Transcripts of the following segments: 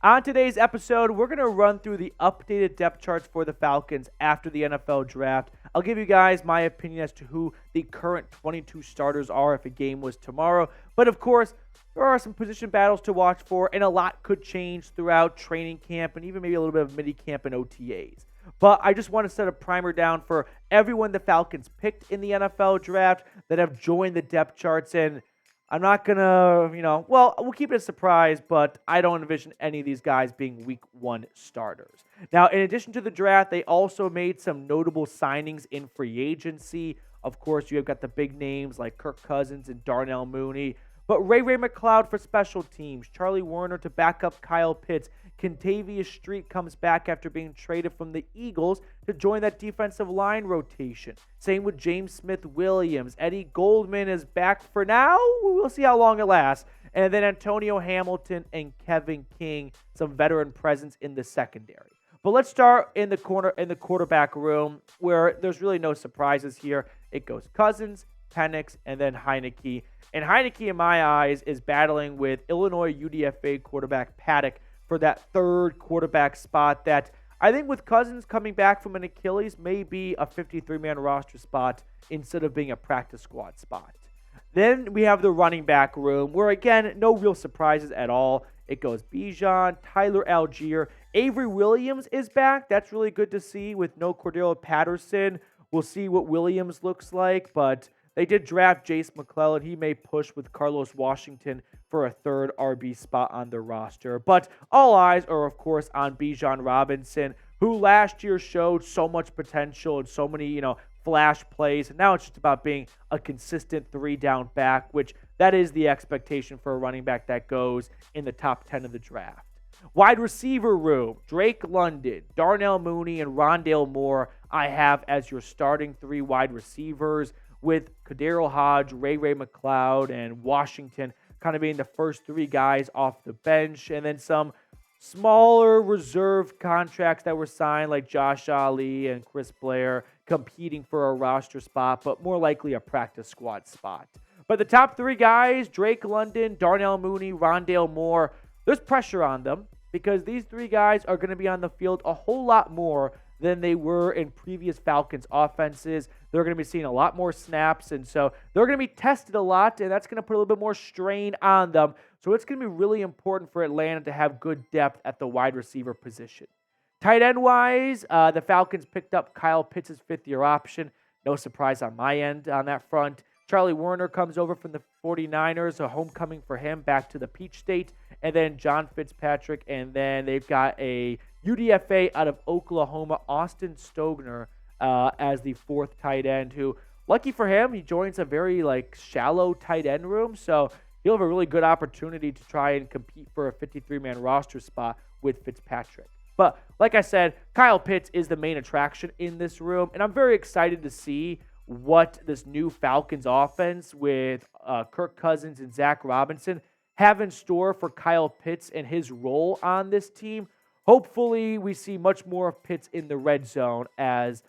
On today's episode, we're going to run through the updated depth charts for the Falcons after the NFL draft. I'll give you guys my opinion as to who the current 22 starters are if a game was tomorrow. But of course, there are some position battles to watch for, and a lot could change throughout training camp and even maybe a little bit of mini camp and OTAs. But I just want to set a primer down for everyone the Falcons picked in the NFL draft that have joined the depth charts. And I'm not going to, we'll keep it a surprise, but I don't envision any of these guys being week one starters. Now, in addition to the draft, they also made some notable signings in free agency. Of course, you have got the big names like Kirk Cousins and Darnell Mooney, but Ray-Ray McCloud for special teams, Charlie Woerner to back up Kyle Pitts, Kentavius Street comes back after being traded from the Eagles to join that defensive line rotation. Same with James Smith-Williams. Eddie Goldman is back for now. We'll see how long it lasts. And then Antonio Hamilton and Kevin King, some veteran presence in the secondary. But let's start in the quarterback room, where there's really no surprises here. It goes Cousins, Penix, and then Heineke. And Heineke, in my eyes, is battling with Illinois UDFA quarterback Paddock for that third quarterback spot that I think with Cousins coming back from an Achilles may be a 53-man roster spot instead of being a practice squad spot. Then we have the running back room where, again, no real surprises at all. It goes Bijan, Tyler Algier, Avery Williams is back. That's really good to see with no Cordero Patterson. We'll see what Williams looks like, but they did draft Jace McClellan. He may push with Carlos Washington for a third RB spot on their roster. But all eyes are, of course, on Bijan Robinson, who last year showed so much potential and so many, flash plays. And now it's just about being a consistent three-down back, which that is the expectation for a running back that goes in the top 10 of the draft. Wide receiver room, Drake London, Darnell Mooney, and Rondale Moore I have as your starting three wide receivers, with Khadarel Hodge, Ray-Ray McCloud, and Washington kind of being the first three guys off the bench. And then some smaller reserve contracts that were signed like Josh Ali and Chris Blair competing for a roster spot, but more likely a practice squad spot. But the top three guys, Drake London, Darnell Mooney, Rondale Moore, there's pressure on them because these three guys are going to be on the field a whole lot more than they were in previous Falcons offenses. They're going to be seeing a lot more snaps, and so they're going to be tested a lot, and that's going to put a little bit more strain on them. So it's going to be really important for Atlanta to have good depth at the wide receiver position. Tight end-wise, the Falcons picked up Kyle Pitts' fifth-year option. No surprise on my end on that front. Charlie Woerner comes over from the 49ers, a homecoming for him back to the Peach State. And then John Fitzpatrick, and then they've got a UDFA out of Oklahoma, Austin Stogner, as the fourth tight end, who, lucky for him, he joins a very shallow tight end room, so he'll have a really good opportunity to try and compete for a 53-man roster spot with Fitzpatrick. But like I said, Kyle Pitts is the main attraction in this room, and I'm very excited to see what this new Falcons offense with Kirk Cousins and Zach Robinson have in store for Kyle Pitts and his role on this team. Hopefully, we see much more of Pitts in the red zone as,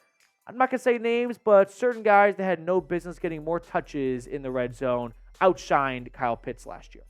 I'm not going to say names, but certain guys that had no business getting more touches in the red zone outshined Kyle Pitts last year.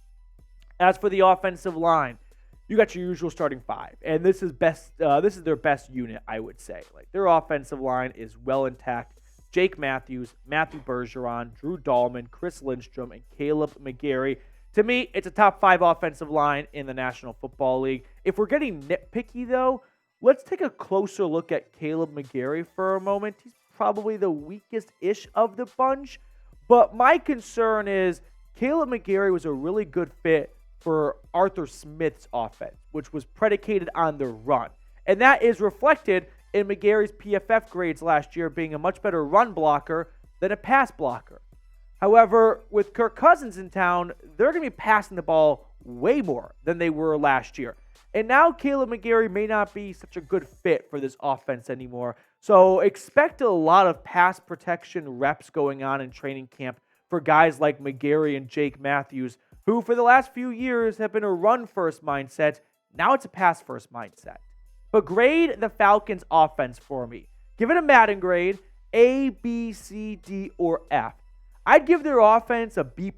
As for the offensive line, you got your usual starting five, and this is their best unit, I would say. Their offensive line is well intact. Jake Matthews, Matthew Bergeron, Drew Dahlman, Chris Lindstrom, and Caleb McGarry. To me, it's a top 5 offensive line in the National Football League. If we're getting nitpicky, though, let's take a closer look at Caleb McGarry for a moment. He's probably the weakest-ish of the bunch. But my concern is Caleb McGarry was a really good fit for Arthur Smith's offense, which was predicated on the run. And that is reflected in McGarry's PFF grades last year being a much better run blocker than a pass blocker. However, with Kirk Cousins in town, they're going to be passing the ball way more than they were last year. And now Caleb McGarry may not be such a good fit for this offense anymore. So expect a lot of pass protection reps going on in training camp for guys like McGarry and Jake Matthews, who for the last few years have been a run-first mindset. Now it's a pass-first mindset. But grade the Falcons offense for me. Give it a Madden grade, A, B, C, D, or F. I'd give their offense a B+.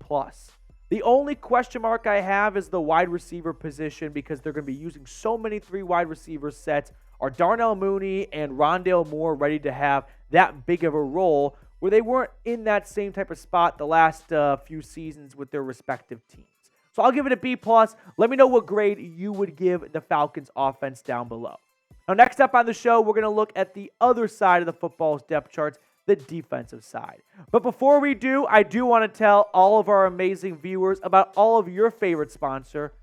The only question mark I have is the wide receiver position because they're going to be using so many 3 wide receiver sets. Are Darnell Mooney and Rondale Moore ready to have that big of a role where they weren't in that same type of spot the last few seasons with their respective teams? So I'll give it a B+. Let me know what grade you would give the Falcons offense down below. Now, next up on the show, we're going to look at the other side of the football's depth charts, the defensive side. But before we do, I do want to tell all of our amazing viewers about all of your favorite sponsor,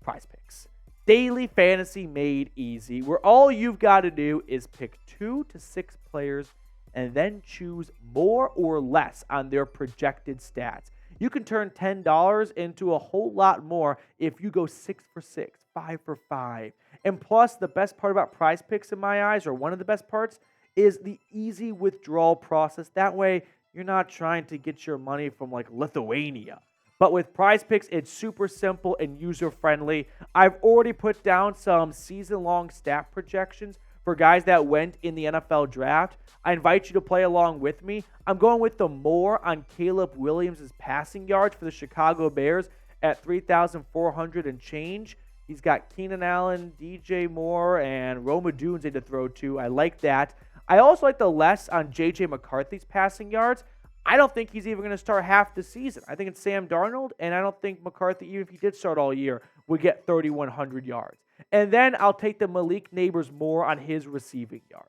Prize Picks. Daily fantasy made easy, where all you've got to do is pick 2 to 6 players and then choose more or less on their projected stats. You can turn $10 into a whole lot more if you go 6 for 6, 5 for 5. And plus, the best part about Prize Picks in my eyes, or one of the best parts, is the easy withdrawal process. That way, you're not trying to get your money from like Lithuania. But with Prize Picks, it's super simple and user-friendly. I've already put down some season-long stat projections for guys that went in the NFL draft. I invite you to play along with me. I'm going with the more on Caleb Williams' passing yards for the Chicago Bears at 3,400 and change. He's got Keenan Allen, DJ Moore, and Rome Odunze to throw to. I like that. I also like the less on J.J. McCarthy's passing yards. I don't think he's even going to start half the season. I think it's Sam Darnold, and I don't think McCarthy, even if he did start all year, would get 3,100 yards. And then I'll take the Malik Neighbors more on his receiving yards.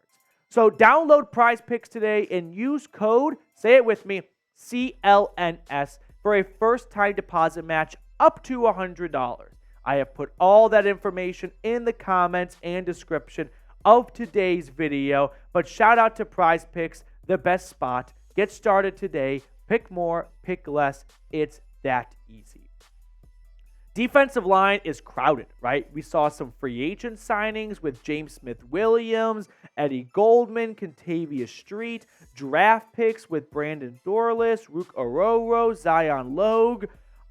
So download Prize Picks today and use code, say it with me, CLNS for a first-time deposit match up to $100. I have put all that information in the comments and description of today's video. But shout out to Prize Picks, the best spot. Get started today. Pick more, pick less. It's that easy. Defensive line is crowded, right? We saw some free agent signings with James Smith-Williams, Eddie Goldman, Kentavius Street, draft picks with Brandon Dorlus, Ruke Orhorhoro, Zion Logue.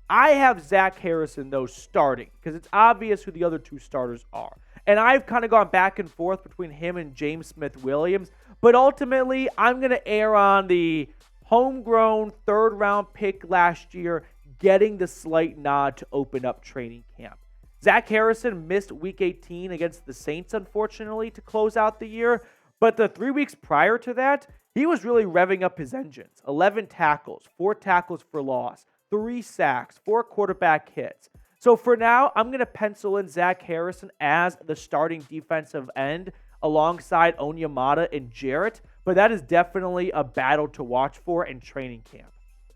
I have Zach Harrison, though, starting because it's obvious who the other 2 starters are. And I've kind of gone back and forth between him and James Smith-Williams. But ultimately, I'm going to err on the homegrown 3rd-round pick last year getting the slight nod to open up training camp. Zach Harrison missed Week 18 against the Saints, unfortunately, to close out the year. But the 3 weeks prior to that, he was really revving up his engines. 11 tackles, 4 tackles for loss, 3 sacks, 4 quarterback hits. So for now, I'm going to pencil in Zach Harrison as the starting defensive end alongside Onyemata and Jarrett, but that is definitely a battle to watch for in training camp.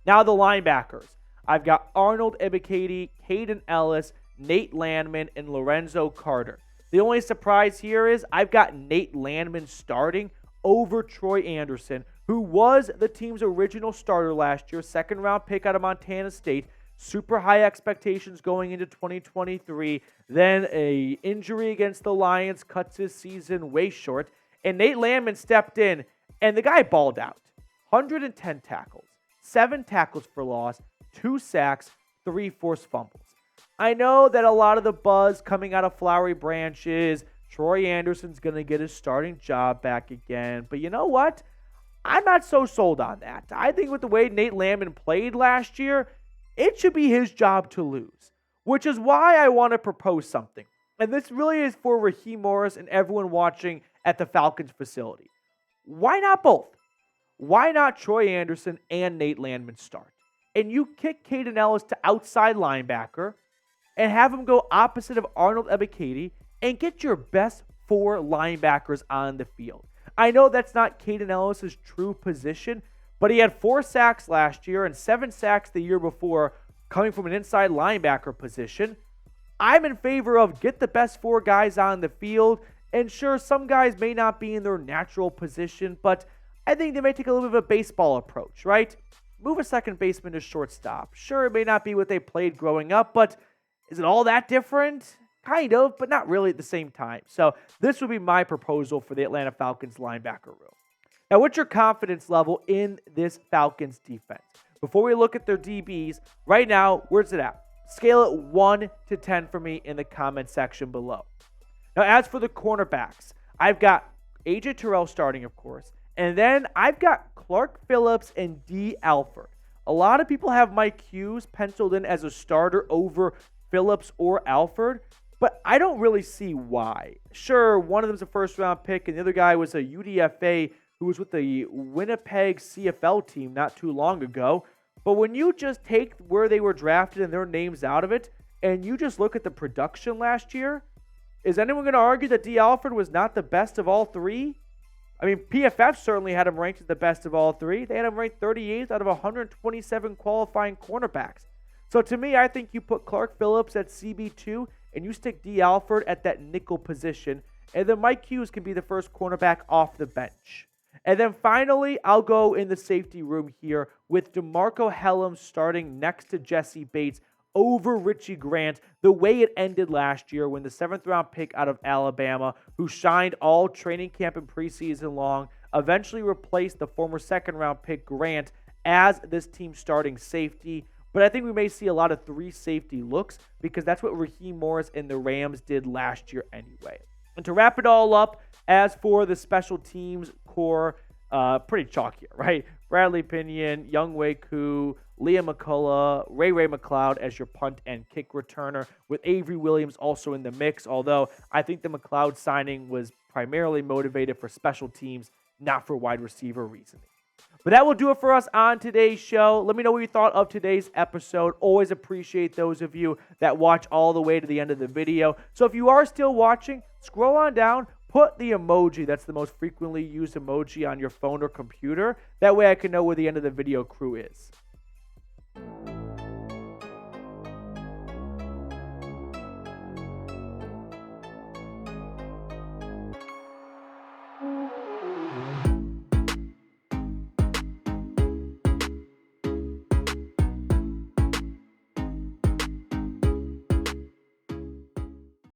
Now the linebackers. I've got Arnold Ebiketie, Caden Ellis, Nate Landman, and Lorenzo Carter. The only surprise here is I've got Nate Landman starting over Troy Anderson, who was the team's original starter last year, 2nd-round pick out of Montana State. Super high expectations going into 2023. Then a injury against the Lions cuts his season way short. And Nate Landman stepped in, and the guy balled out. 110 tackles, 7 tackles for loss, 2 sacks, 3 forced fumbles. I know that a lot of the buzz coming out of Flowery Branch is Troy Anderson's going to get his starting job back again. But you know what? I'm not so sold on that. I think with the way Nate Landman played last year, it should be his job to lose, which is why I want to propose something. And this really is for Raheem Morris and everyone watching at the Falcons facility. Why not both? Why not Troy Anderson and Nate Landman start? And you kick Caden Ellis to outside linebacker and have him go opposite of Arnold Ebiketie and get your best 4 linebackers on the field. I know that's not Caden Ellis' true position, but he had 4 sacks last year and 7 sacks the year before coming from an inside linebacker position. I'm in favor of get the best 4 guys on the field. And sure, some guys may not be in their natural position, but I think they may take a little bit of a baseball approach, right? Move a second baseman to shortstop. Sure, it may not be what they played growing up, but is it all that different? Kind of, but not really at the same time. So this would be my proposal for the Atlanta Falcons linebacker room. Now, what's your confidence level in this Falcons defense? Before we look at their DBs, right now, where's it at? Scale it 1 to 10 for me in the comment section below. Now, as for the cornerbacks, I've got A.J. Terrell starting, of course, and then I've got Clark Phillips and D. Alford. A lot of people have Mike Hughes penciled in as a starter over Phillips or Alford, but I don't really see why. Sure, one of them's a first-round pick, and the other guy was a UDFA who was with the Winnipeg CFL team not too long ago. But when you just take where they were drafted and their names out of it, and you just look at the production last year, is anyone going to argue that D. Alford was not the best of all three? I mean, PFF certainly had him ranked as the best of all three. They had him ranked 38th out of 127 qualifying cornerbacks. So to me, I think you put Clark Phillips at CB2 and you stick D. Alford at that nickel position. And then Mike Hughes can be the first cornerback off the bench. And then finally, I'll go in the safety room here with DeMarco Hellum starting next to Jesse Bates over Richie Grant, the way it ended last year when the 7th-round pick out of Alabama, who shined all training camp and preseason long, eventually replaced the former 2nd-round pick Grant as this team's starting safety. But I think we may see a lot of 3 safety looks because that's what Raheem Morris and the Rams did last year anyway. And to wrap it all up, as for the special teams core, pretty chalk here, right? Bradley Pinion, Younghoe Koo, Liam McCullough, Ray-Ray McCloud as your punt and kick returner, with Avery Williams also in the mix, although I think the McCloud signing was primarily motivated for special teams, not for wide receiver reasoning. But that will do it for us on today's show. Let me know what you thought of today's episode. Always appreciate those of you that watch all the way to the end of the video. So if you are still watching, scroll on down, put the emoji that's the most frequently used emoji on your phone or computer. That way I can know where the end of the video crew is.